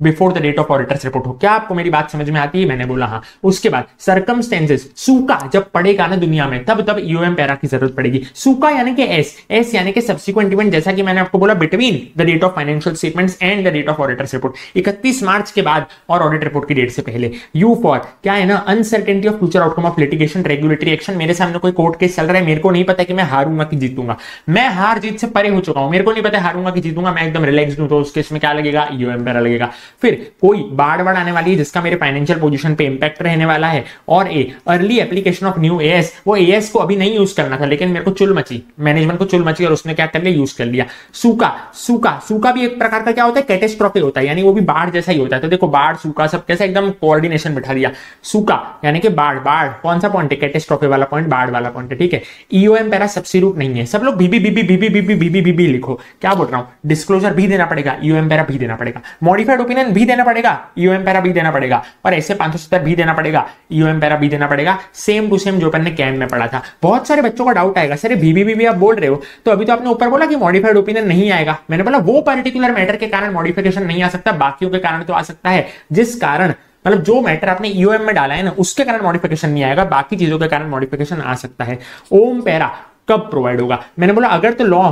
before the date of auditor's report हो। क्या आपको मेरी बात समझ में आती है? मैंने बोला हाँ। उसके बाद सर्कमस्टेंसेस, सूका जब पड़ेगा ना दुनिया में, तब ईओएम पैरा की जरूरत पड़ेगी। सूका यानी कि एस यानी कि सब्सिक्वेंट इवेंट, जैसा कि मैंने आपको बोला between the date of financial statements and the date of auditor's report, 31 March के बाद और ऑडिट रिपोर्ट की डेट से पहले। यू फॉर क्या है ना, uncertainty of future outcome of litigation regulatory action. मेरे सामने कोई कोर्ट केस चल रहा है, मेरे को नहीं पता कि मैं हारूंगा कि जीतूंगा, मैं हार जीत से परे हो चुका हूं, मेरे को नहीं पता हारूंगा कि जीतूंगा, मैं एकदम रिलैक्स्ड हूं, तो उस केस में क्या लगेगा? ईओएम पैरा लगेगा। फिर कोई बाढ़ आने वाली है जिसका मेरे फाइनेंशियल पोजीशन पे इंपैक्ट रहने वाला है, और early application of new as, वो एएस को अभी नहीं यूज करना था, लेकिन मेरे को चुल मची, मैनेजमेंट को चुल मची और उसने क्या कर लिया? यूज कर लिया। सूखा भी एक प्रकार का क्या होता है? कैटेस्ट्रॉफी होता है, यानी वो भी बाढ़ जैसा ही होता है। तो देखो बाढ़ सूखा सब कैसे एकदम कोऑर्डिनेशन बिठा दिया। सूखा यानी कि बाढ़ कौन सा पॉइंट है? कैटेस्ट्रॉफी वाला पॉइंट, बाढ़ वाला पॉइंट है। ठीक है, ईओएम पैरा सब्स्टिट्यूट नहीं है। सब लोग बीबी लिखो। क्या बोल रहा हूं? डिस्क्लोजर भी देना पड़ेगा, ईओएम पैरा भी देना पड़ेगा, मॉडिफाइड ओपिनियन भी देना पड़ेगा, ईओएम पैरा भी देना पड़ेगा, और ऐसे 570 भी देना पड़ेगा, ईओएम पैरा भी देना पड़ेगा। सेम टू सेम जो अपन ने कैम में पढ़ा था। बहुत सारे बच्चों का डाउट आएगा, सर बीबी आप बोल रहे हो, तो अभी तो आपने ऊपर बोला कि मॉडिफाइड ओपिनियन नहीं आएगा। मैंने बोला वो पर्टिकुलर मैटर के कारण मॉडिफिकेशन नहीं आ सकता, बाकियों के कारण तो आ सकता है, जिस कारण मतलब जो मैटर आपने ईओएम में डाला है ना, उसके कारण मॉडिफिकेशन नहीं आएगा, बाकी चीजों के कारण मॉडिफिकेशन आ सकता है। ओम पैरा कब प्रोवाइड होगा? मैंने बोला अगर तो लॉ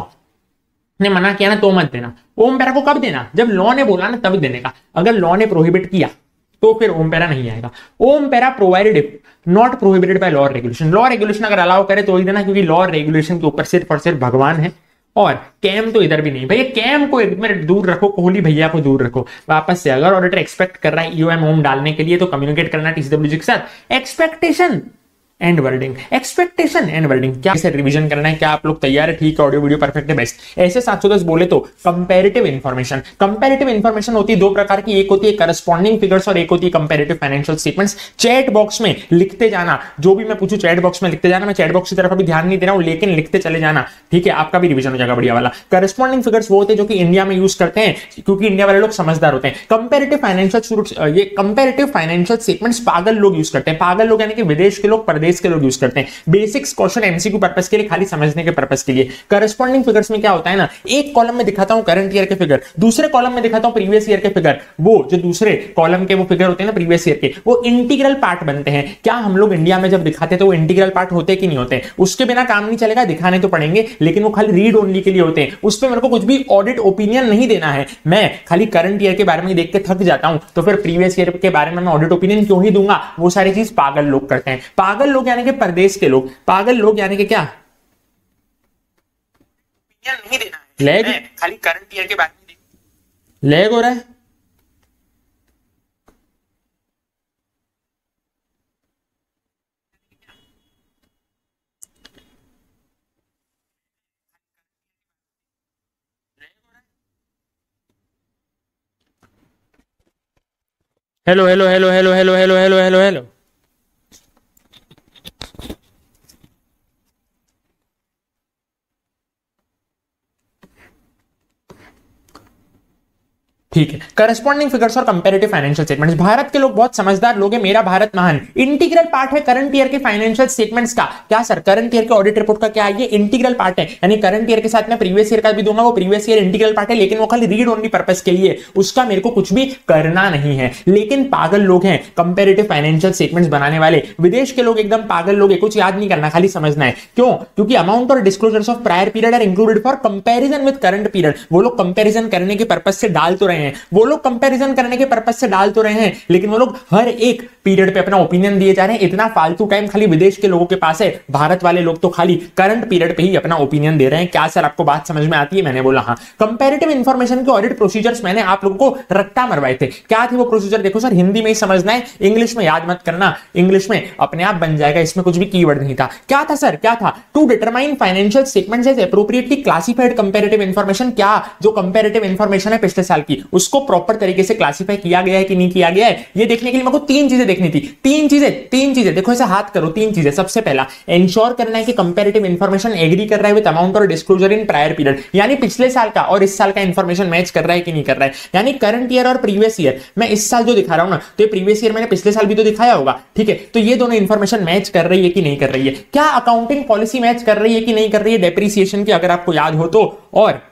ने मना किया ना तो मत देना। ओम पैरा को कब देना? जब लॉ ने बोला ना तब देने का। अगर लॉ ने प्रोहिबिट किया तो फिर ओम पैरा नहीं आएगा। OM para provided if not prohibited by law और रेगुलेशन। लॉ रेगुलेशन अगर अलाउ करे तो ही देना, क्योंकि लॉ और रेगुलेशन के ऊपर सिर्फ और सिर्फ भगवान है। और कैम तो इधर भी नहीं भैया, कैम को एक मिनट दूर रखो, कोहली भैया को दूर रखो। वापस से अगर ऑडिटर एक्सपेक्ट कर रहा है ईओएम ओम डालने के लिए तो कम्युनिकेट करना टीसीडब्ल्यूजी के साथ। Expectation and wording, expectation and wording, क्या इसे रिवीजन करना है, क्या आप लोग तैयार है? ठीक है, ऑडियो वीडियो परफेक्ट है, बेस्ट। ऐसे 710 बोले तो कंपैरेटिव इंफॉर्मेशन। कंपैरेटिव इंफॉर्मेशन होती है दो प्रकार की, एक होती है करस्पॉन्डिंग फिगर्स और एक होती है comparative financial statements. Chat box में लिखते जाना, जो भी मैं पूछूं चैट बॉक्स में लिखते जाना। मैं चैट बॉक्स की तरफ अभी ध्यान नहीं दे रहा हूं, लेकिन लिखते चले जाना, ठीक है? आपका भी रिवीजन हो जाएगा बढ़िया वाला। करस्पॉन्डिंग फिगर्स वो होते हैं जो कि इंडिया में यूज करते हैं, क्योंकि इंडिया वाले लोग समझदार होते हैं। कंपैरेटिव फाइनेंशियल, ये कंपैरेटिव फाइनेंशियल स्टेटमेंट्स पागल लोग यूज करते हैं। पागल लोग यानी कि विदेश के लोग, प्रदेश के लोग यूज करते हैं। बेसिक्स क्वेश्चन एमसीक्यू पर्पस के लिए, खाली समझने के पर्पस के लिए। करस्पॉन्डिंग फिगर्स में क्या होता है ना, एक कॉलम में दिखाता हूं करंट ईयर के फिगर, दूसरे कॉलम में दिखाता हूं प्रीवियस ईयर के फिगर। वो जो दूसरे कॉलम के वो फिगर होते हैं ना प्रीवियस ईयर के, वो इंटीग्रल पार्ट बनते हैं। क्या हम लोग इंडिया में जब दिखाते तो वो इंटीग्रल पार्ट होते कि नहीं होते? उसके बिना काम नहीं चलेगा, दिखाने तो पड़ेंगे, लेकिन वो खाली रीड ओनली के लिए होते हैं। उस पर मेरे को कुछ भी ऑडिट ओपिनियन नहीं देना है, मैं खाली करंट ईयर के बारे में देख के थक जाता हूं, तो फिर प्रीवियस ईयर के बारे में मैं ऑडिट ओपिनियन क्यों ही दूंगा? वो सारी चीज पागल लोग करते हैं। पागल लोग यानी कि प्रदेश के लोग, पागल लोग यानी कि क्या नहीं देना है, लैग खाली करंट ईयर के बारे में लैग हो रहा है। Hello hello hello hello hello hello hello hello hello. ठीक है, करस्पॉन्डिंग फिगर्स और कंपैरेटिव फाइनेंशियल स्टेटमेंट्स। भारत के लोग बहुत समझदार लोग हैं, मेरा भारत महान इंटीग्रल पार्ट है करंट ईयर के फाइनेंशियल स्टेटमेंट्स का। क्या सर, करंट ईयर के ऑडिट रिपोर्ट का क्या है? ये इंटीग्रल पार्ट है, यानी करंट ईयर के साथ मैं प्रीवियस ईयर का भी दूंगा, वो प्रीवियस ईयर इंटीग्रल पार्ट है, लेकिन वो खाली रीड ओनली पर्पस के लिए, उसका मेरे को कुछ भी करना नहीं है। लेकिन पागल लोग हैं कंपैरेटिव फाइनेंशियल स्टेटमेंट्स बनाने वाले, विदेश के लोग एकदम पागल लोग हैं, कुछ याद नहीं करना, खाली समझना है। क्यों? क्योंकि अमाउंट और disclosures of prior period are included for comparison with current period. वो लोग कंपैरिजन करने के पर्पस से डाल तो रहे हैं, वो लोग कंपैरिजन करने के पर्पस से डाल तो रहे हैं, लेकिन वो लोग हर एक पीरियड पे अपना ओपिनियन दिए जा रहे हैं। इतना फालतू टाइम खाली विदेश के लोगों के पास है, भारत वाले लोग तो खाली करंट पीरियड पे ही अपना ओपिनियन दे रहे हैं। क्या सर आपको बात समझ में आती है? मैंने बोला हाँ। कंपैरेटिव इंफॉर्मेशन के ऑडिट प्रोसीजर्स मैंने आप लोगों को रट्टा मरवाए थे। क्या थे वो प्रोसीजर? देखो सर, हिंदी में ही समझना है, इंग्लिश में याद मत करना, इंग्लिश में अपने आप बन जाएगा, इसमें कुछ भी कीवर्ड नहीं था। क्या था सर? क्या था? To determine financial statements as appropriately classified comparative information. क्या जो कंपैरेटिव इंफॉर्मेशन है पिछले साल की, उसको प्रॉपर तरीके से क्लासिफाई किया गया है कि नहीं किया गया है, ये देखने के लिए मेरे को तीन चीजें देखनी थी। तीन चीजें देखो, ऐसे हाथ करो, तीन चीजें। सबसे पहला, इंश्योर करना है कि कंपैरेटिव इंफॉर्मेशन एग्री कर रहा है विद अमाउंट और डिस्क्लोजर इन प्रायर पीरियड, यानी पिछले साल का और इस साल का इंफॉर्मेशन मैच कर रहा है कि नहीं कर रहा है। यानी करंट ईयर और प्रीवियस ईयर, मैं इस साल जो दिखा रहा हूं ना, तो ये प्रीवियस ईयर मैंने पिछले साल भी तो दिखाया होगा, ठीक है? तो ये दोनों इंफॉर्मेशन मैच कर रही है कि नहीं कर रही है। क्या अकाउंटिंग पॉलिसी मैच कर रही है कि नहीं कर रही है डेप्रिसिएशन की, अगर आपको याद हो तो। और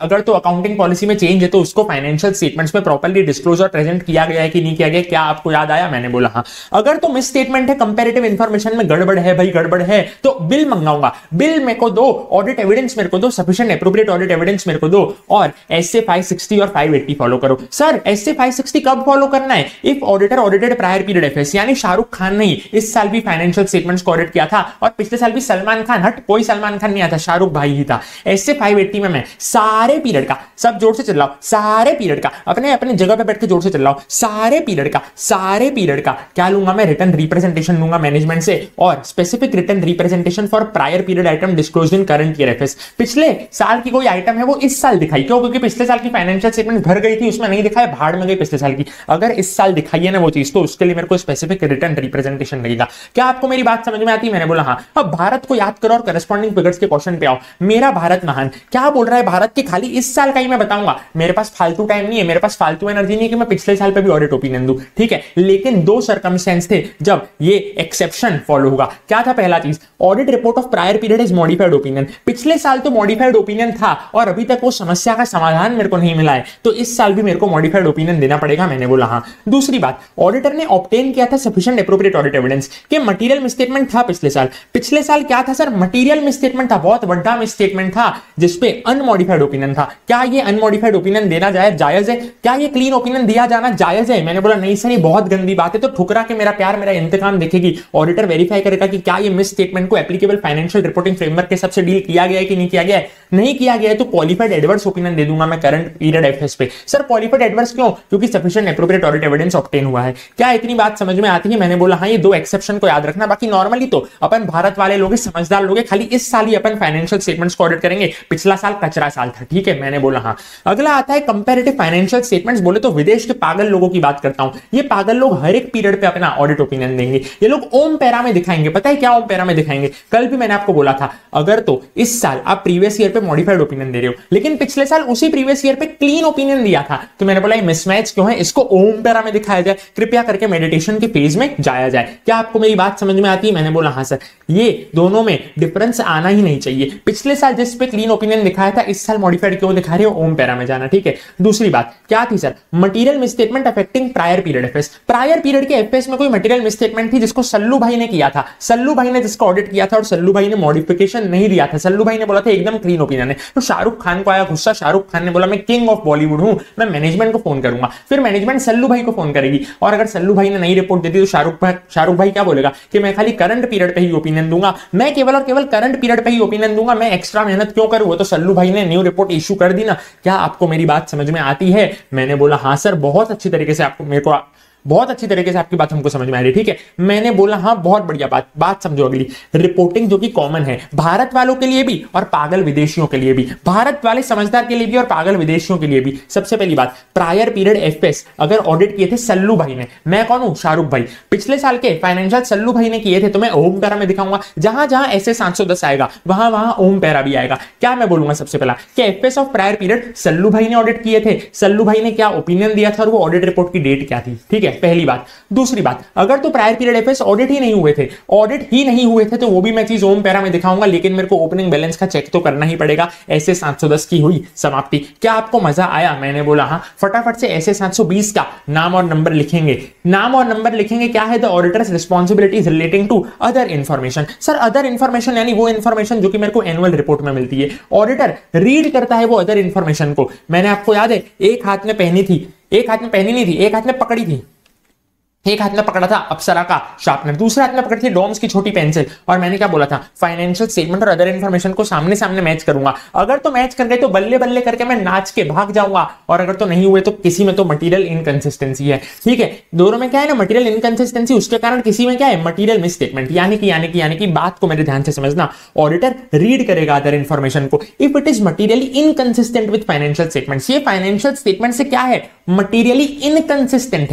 अगर तो अकाउंटिंग पॉलिसी में चेंज है तो उसको फाइनेंशियल स्टेटमेंट्स में प्रॉपर्ली डिस्क्लोजर प्रेजेंट किया गया है कि नहीं किया गया। क्या आपको याद आया? मैंने बोला हाँ। अगर तो मिस स्टेटमेंट है, कंपैरेटिव इंफॉर्मेशन में गड़बड़ है भाई, गड़बड़ है, तो बिल मंगाऊंगा, बिल मेरे को दो, ऑडिट एविडेंस मेरे को दो, सफिशिएंट एप्रोप्रिएट ऑडिट एविडेंस मेरे को दो, और एसए 560 और 580 फॉलो करो। सर एसए 560 कब फॉलो करना है? If auditor audited prior period FS, यानी शाहरुख खान ने इस साल भी फाइनेंशियल स्टेटमेंट्स को ऑडिट किया था, और पिछले साल भी सलमान खान, हट कोई सलमान खान नहीं आया था, शाहरुख भाई ही था। एसए 580 में मैं सारे पीरियड का, सब जोर से चिल्लाओ, सारे पीरियड का, अपने अपने जगह पे बैठ के जोर से चिल्लाओ, सारे पीरियड का क्या लूंगा मैं? रिटर्न रिप्रेजेंटेशन लूंगा मैनेजमेंट से, और specific written representation for prior period item disclosed in current year FS. पिछले साल की कोई आइटम है वो इस साल दिखाई, क्यों? क्योंकि पिछले साल की फाइनेंशियल स्टेटमेंट भर गई थी, उसमें नहीं दिखाया, भाड़ में गई पिछले साल की। अगर इस साल दिखाई है ना वो चीज, तो उसके लिए मेरे को स्पेसिफिक रिटर्न रिप्रेजेंटेशन लगेगा। क्या आपको मेरी बात समझ में आती है? मैंने बोला हाँ। अब भारत को याद करो और करस्पॉन्डिंग फिगर्स के क्वेश्चन पे आओ। मेरा भारत महान क्या बोल रहा है? भारत के खाली इस साल का ही मैं बताऊंगा, मेरे पास फालतू टाइम नहीं है, मेरे पास फालतू एनर्जी नहीं है कि मैं पिछले साल पे भी ऑडिट ओपिनियन दूं, ठीक है? लेकिन दो सर्कमस्टेंस थे जब ये एक्सेप्शन फॉलो होगा। क्या था? पहला चीज, audit report of prior period is modified opinion. पिछले साल तो मॉडिफाइड ओपिनियन था और अभी तक वो समस्या का समाधान मेरे को नहीं मिला है, तो इस साल भी मेरे को मॉडिफाइड ओपिनियन देना पड़ेगा। मैंने बोला हाँ। दूसरी बात, ऑडिटर ने ऑब्टेन किया था सफिशिएंट एप्रोप्रिएट ऑडिट एविडेंस कि मटेरियल मिसस्टेटमेंट था पिछले साल। पिछले साल क्या था सर? मटेरियल मिसस्टेटमेंट था, बहुत बड़ा मिसस्टेटमेंट था, जिसपे अनमॉडिफाइड ओपिनियन था। क्या ये अनमॉडिफाइड ओपिनियन देना जायज है? क्या ये क्लीन ओपिनियन दिया जाना जायज है? मैंने बोला नहीं सर, ये बहुत गंदी बात है। तो ठुकरा के मेरा प्यार मेरा इंतकाम देखेगी, ऑडिटर वेरीफाई करेगा कि क्या ये मिस स्टेटमेंट को एप्लीकेबल फाइनेंशियल रिपोर्टिंग फ्रेमवर्क के सबसे डील किया गया है कि नहीं किया गया है। नहीं किया गया है तो क्वालिफाइड एडवर्स ओपिनियन दे दूंगा मैं करंट पीरियड एफएस पे। सर क्वालिफाइड एडवर्स क्यों? क्योंकि sufficient appropriate audit evidence obtain हुआ है। क्या इतनी बात समझ में आती है? मैंने बोला हाँ, ये दो एक्सेप्शन को याद रखना, बाकी नॉर्मली तो अपन भारत वाले लोग समझदार लोग, खाली इस साल ही अपन फाइनेंशियल स्टेटमेंट्स को ऑडिट करेंगे, पिछला साल कचरा साल था। ठीक है, मैंने बोला हाँ। अगला आता है कंपैरेटिव फाइनेंशियल स्टेटमेंट्स। बोले तो विदेश के पागल लोगों की बात करता हूं। ये पागल लोग हर एक पीरियड पे अपना ऑडिट ओपिनियन देंगे। ये लोग ओम पैरा में दिखाएंगे। पता है क्या ओम पैरा में दिखाएंगे? कल भी मैंने आपको बोला था, अगर तो इस साल आप प्रीवियस ईयर पे मॉडिफाइड ओपिनियन दे रहे हो, लेकिन पिछले साल उसी प्रीवियस ईयर पे क्लीन ओपिनियन दिया था, तो मैंने बोला ये मिसमैच क्यों है, इसको ओम पैरा में दिखाया जाए, कृपया करके मेडिटेशन के फेज में जाया जाए। क्या आपको मेरी बात समझ में आती है? मैंने बोला हाँ सर, ये दोनों में डिफरेंस आना ही नहीं चाहिए। पिछले साल जिस पे क्लीन ओपिनियन दिखाया था, इस साल मॉडिफाइड क्यों दिखा रहे हो? ओम पैरा में जाना। ठीक है, दूसरी बात क्या थी sir? Material misstatement affecting prior period FS. Prior period के एफएस में कोई मटेरियल मिसस्टेटमेंट थी जिसको सल्लू भाई ने किया था, सल्लू भाई ने जिसका ऑडिट किया था, और सल्लू भाई ने मॉडिफिकेशन नहीं दिया था। सल्लू भाई ने बोला था एकदम क्लीन ओपिनियन है। तो शाहरुख खान को आया गुस्सा, शाहरुख खान ने बोला मैं किंग ऑफ बॉलीवुड हूं, मैं मैनेजमेंट को फोन करूंगा। फिर मैनेजमेंट सल्लू भाई को फोन करेगी, और अगर सल्लू भाई ने नई रिपोर्ट दे दी तो शाहरुख भाई क्या बोलेगा कि मैं खाली करंट पीरियड पे ही ओपिनियन दूंगा, मैं केवल और केवल करंट पीरियड पे ही ओपिनियन दूंगा, मैं एक्स्ट्रा मेहनत क्यों करूं? वो तो सल्लू भाई ने न्यू रिपोर्ट इशू कर दी ना। क्या आपको मेरी बात समझ में आती है? मैंने बोला हाँ सर, बहुत अच्छी तरीके से आपको, मेरे को बहुत अच्छी तरीके से आपकी बात हमको समझ में आ रही है। ठीक है, मैंने बोला हाँ बहुत बढ़िया बात समझो। अगली रिपोर्टिंग जो कि कॉमन है भारत वालों के लिए भी और पागल विदेशियों के लिए भी, भारत वाले समझदार के लिए भी और पागल विदेशियों के लिए भी। सबसे पहली बात, प्रायर पीरियड एफएस अगर ऑडिट किए थे सल्लू भाई ने, मैं कौन हूं? शाहरुख भाई। पिछले साल के फाइनेंशियल सल्लू भाई ने किए थे, तो मैं ओम पैरा में दिखाऊंगा। जहां जहां ऐसे 710 आएगा वहां वहां ओम पैरा भी आएगा। क्या मैं बोलूंगा सबसे पहला कि FS of prior period Sallu भाई ने ऑडिट किए थे, सल्लू भाई ने क्या ओपिनियन दिया था और वो ऑडिट रिपोर्ट की डेट क्या थी। ठीक है, पहली बात। दूसरी बात, अगर तो प्रायर पीरियड एफएस ऑडिट ही नहीं हुए थे तो वो भी मैं चीज ओम पैरा में दिखाऊंगा, लेकिन मेरे को ओपनिंग बैलेंस का चेक तो करना ही पड़ेगा। ऐसे 710 की हुई समाप्ति। क्या आपको मजा आया? मैंने बोला हाँ। फटाफट से ऐसे 720 का नाम और नंबर लिखेंगे। नाम और नंबर लिखेंगे। क्या है? The auditor's responsibilities relating to other information. Sir other information यानी वो इंफॉर्मेशन जो कि मेरे को एनुअल रिपोर्ट में मिलती है। ऑडिटर रीड करता है वो अदर इंफॉर्मेशन को। मैंने आपको याद है, एक हाथ में पहनी थी, एक हाथ में पहनी नहीं थी, एक हाथ में पकड़ी थी। एक हाथ में पकड़ा था अप्सरा का शार्पनर, दूसरे हाथ में पकड़ी थी डॉम्स की छोटी पेंसिल। और मैंने क्या बोला था? फाइनेंशियल स्टेटमेंट और अदर इंफॉर्मेशन को सामने सामने मैच करूंगा। अगर तो मैच कर गए तो बल्ले बल्ले करके मैं नाच के भाग जाऊंगा, और अगर तो नहीं हुए तो किसी में तो मटेरियल इनकंसिस्टेंसी है। ठीक है, दोनों में क्या है ना, मटेरियल इनकंसिस्टेंसी, उसके कारण किसी में क्या है, मटेरियल मिस स्टेटमेंट। यानी कि बात को मेरे ध्यान से समझना। ऑडिटर रीड करेगा अदर इंफॉर्मेशन को if it is materially inconsistent with financial statements. ये फाइनेंशियल स्टेटमेंट से क्या है? मटेरियली इनकंसिस्टेंट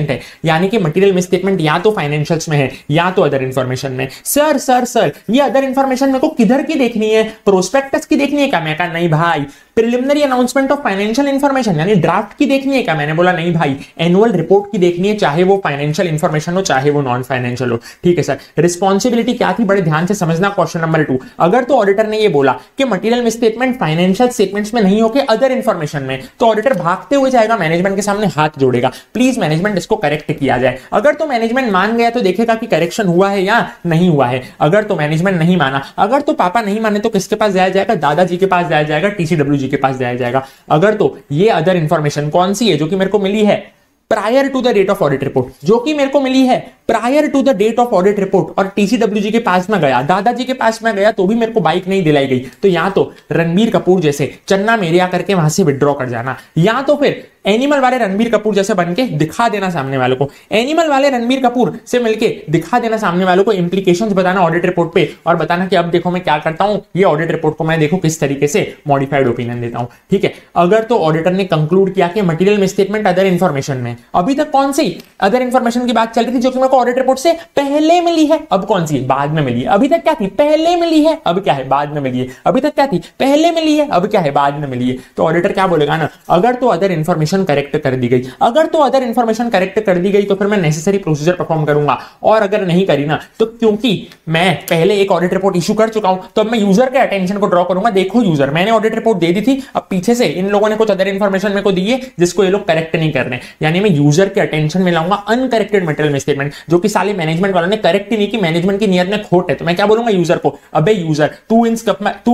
है, यानी कि मटेरियल मिसस्टेटमेंट या तो फाइनेंशियल्स में है या तो अदर इंफॉर्मेशन में। सर ये अदर इंफॉर्मेशन मेरे को किधर की देखनी है? प्रोस्पेक्टस की देखनी है क्या? मैं कहा नहीं भाई। Preliminary announcement of financial information यानी ड्राफ्ट की देखनी है क्या? मैंने बोला नहीं भाई, एनुअल रिपोर्ट की देखनी है, चाहे वो फाइनेंशियल इंफॉर्मेशन हो चाहे वो नॉन फाइनेंशियल हो। ठीक है सर। रिस्पॉन्सिबिलिटी क्या थी? बड़े ध्यान से समझना। क्वेश्चन नंबर 2, अगर तो ऑडिटर ने ये बोला कि मटेरियल मिसस्टेटमेंट फाइनेंशियल स्टेटमेंट्स में नहीं होके अदर इंफॉर्मेशन में, तो ऑडिटर भागते हुए जाएगा, मैनेजमेंट के सामने हाथ जोड़ेगा, प्लीज मैनेजमेंट इसको करेक्ट किया जाए। अगर तो मैनेजमेंट मान गया तो देखेगा कि करेक्शन हुआ है या नहीं हुआ है। अगर तो मैनेजमेंट नहीं माना, अगर तो पापा नहीं माने तो किसके पास जाया जाएगा? दादाजी के पास जाया जाएगा, टीसीडब्ल्यू जी के पास जाया जाएगा। अगर तो ये अदर इंफॉर्मेशन कौन सी है जो कि मेरे को मिली है prior to the date of audit report, जो कि मेरे को मिली है prior to the date of audit report, और टीसीडब्ल्यू जी के पास में गया, दादाजी के पास में गया तो भी मेरे को बाइक नहीं दिलाई गई, तो या तो रणबीर कपूर जैसे चन्ना मेरिया करके वहां से विड्रॉ कर जाना, या तो फिर एनिमल वाले रणबीर कपूर जैसे बन के दिखा देना सामने वालों को, एनिमल वाले रणबीर कपूर से मिलके दिखा देना सामने वालों को, इंप्लीकेशंस बताना ऑडिट रिपोर्ट पे, और बताना कि अब देखो मैं क्या करता हूं, ये ऑडिट रिपोर्ट को मैं देखो किस तरीके से मॉडिफाइड ओपिनियन देता हूं। ठीक है, अगर तो ऑडिटर ने कंक्लूड किया कि मटेरियल मिसस्टेटमेंट अदर इंफॉर्मेशन में, अभी तक कौन सी अदर इंफॉर्मेशन की बात चल रही थी जो कि मेरे को ऑडिट रिपोर्ट से पहले मिली है, अब कौन सी बाद में मिली है, अभी तक क्या थी पहले मिली है, अब क्या है बाद में मिली है, अभी तक क्या थी पहले मिली है, अब क्या है बाद में मिली है। तो ऑडिटर क्या बोलेगा ना, अगर तो अदर इंफॉर्मेशन इन्फॉर्मेशन करेक्ट कर दी गई। अगर तो अदर इन्फॉर्मेशन करेक्ट कर दी गई तो फिर मैं नेसेसरी प्रोसीजर परफॉर्म करूंगा, और अगर नहीं करी ना तो क्योंकि मैं पहले एक ऑडिट रिपोर्ट इशू कर चुका हूं तो अब मैं यूजर के अटेंशन को ड्रॉ करूंगा, देखो यूजर मैंने ऑडिट रिपोर्ट दे दी थी, अब पीछे से इन लोगों ने कुछ अदर इन्फॉर्मेशन मेरे को दी है जिसको ये लोग करेक्ट नहीं कर रहे, यानी मैं यूजर के अटेंशन में लाऊंगा अनकरेक्टेड मटेरियल स्टेटमेंट, जो कि साले मैनेजमेंट वालों ने करेक्ट ही नहीं की, मैनेजमेंट की नियत में खोट है। तो मैं क्या बोलूंगा यूजर को, अबे यूजर तू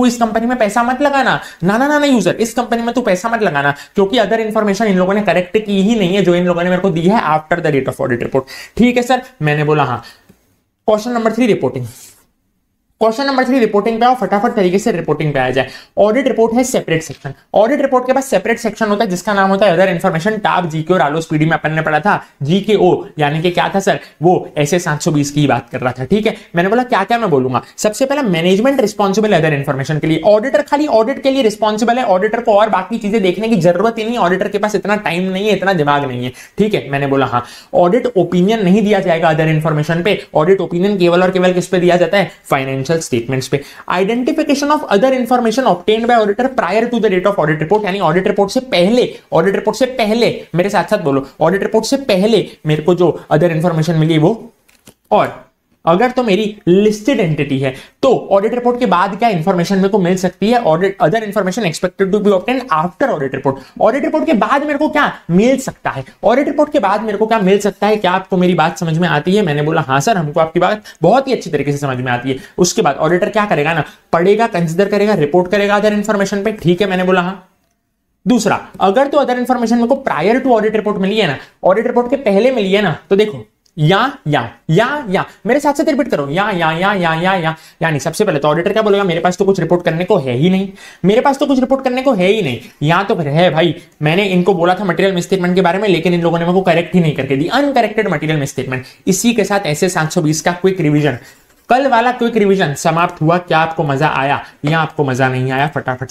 इस कंपनी में पैसा मत लगाना, ना ना ना यूजर इस कंपनी में तू पैसा मत लगाना, क्योंकि अदर इन्फॉर्मेशन इन लोगों ने करेक्ट की ही नहीं है जो इन लोगों ने मेरे को दी है after the date of audit report. ठीक है सर, मैंने बोला हाँ। Question number 3 reporting. Question number 3 reporting पे आओ, फटाफट तरीके से रिपोर्टिंग पे आ जाए। ऑडिट रिपोर्ट है सेपरेट सेक्शन, ऑडिट रिपोर्ट के पास सेपरेट सेक्शन होता है जिसका नाम होता है अदर इन्फॉर्मेशन। टाप जीके और आलो स्पीडी में अपन ने पढ़ा था जीकेओ, यानी कि क्या था सर, वो ऐसे 720 की बात कर रहा था। ठीक है, मैंने बोला क्या क्या मैं बोलूंगा। सबसे पहला मैनेजमेंट रिस्पॉन्सिबल अदर इन्फॉर्मेशन के लिए, ऑडिटर खाली ऑडिट के लिए रिस्पॉन्सिबल है, ऑडिटर को और बाकी चीजें देखने की जरूरत ही नहीं, ऑडिटर के पास इतना टाइम नहीं है, इतना दिमाग नहीं है। ठीक है, मैंने बोला हाँ। ऑडिट ओपिनियन नहीं दिया जाएगा अदर इन्फॉर्मेशन पे, ऑडिट ओपिनियन केवल और केवल किस पे दिया जाता है, फाइनेंशियल स्टेटमेंट्स पे। Identification of other information obtained by auditor prior to the date of audit report, यानी ऑडिट रिपोर्ट से पहले, ऑडिट रिपोर्ट से पहले, मेरे साथ साथ बोलो, ऑडिट रिपोर्ट से पहले मेरे को जो अदर इंफॉर्मेशन मिली वो, और अगर तो मेरी लिस्टेड एंटिटी है तो ऑडिट रिपोर्ट के बाद क्या इंफॉर्मेशन मेरे को मिल सकती है, audit other information expected to be obtained after audit report. Audit report के बाद मेरे को क्या मिल सकता है, ऑडिट रिपोर्ट के बाद मेरे को क्या मिल सकता है, क्या आपको मेरी बात समझ में आती है? मैंने बोला हाँ सर, हमको आपकी बात बहुत ही अच्छी तरीके से समझ में आती है। उसके बाद ऑडिटर क्या करेगा ना, पढ़ेगा, कंसिडर करेगा, रिपोर्ट करेगा अदर इंफॉर्मेशन पे। ठीक है, मैंने बोला हाँ। दूसरा, अगर तो अदर इंफॉर्मेशन मेरे को प्रायर टू ऑडिट रिपोर्ट मिली है ना, ऑडिट रिपोर्ट के पहले मिली है ना, तो देखो या मेरे साथ साथ रिपीट करो, यानी सबसे पहले तो ऑडिटर क्या बोलेगा, मेरे पास तो कुछ रिपोर्ट करने को है ही नहीं, मेरे पास तो कुछ रिपोर्ट करने को है ही नहीं। या तो फिर है भाई, मैंने इनको बोला था मटेरियल मिसस्टेटमेंट के बारे में, लेकिन इन लोगों ने मेरे को करेक्ट ही नहीं करके दी, अनकरेक्टेड मटेरियल मिसस्टेटमेंट। इसी के साथ ऐसे 720 का क्विक रिवीजन, कल वाला क्विक रिवीजन समाप्त हुआ। क्या आपको मजा आया या आपको मजा नहीं आया? फटाफट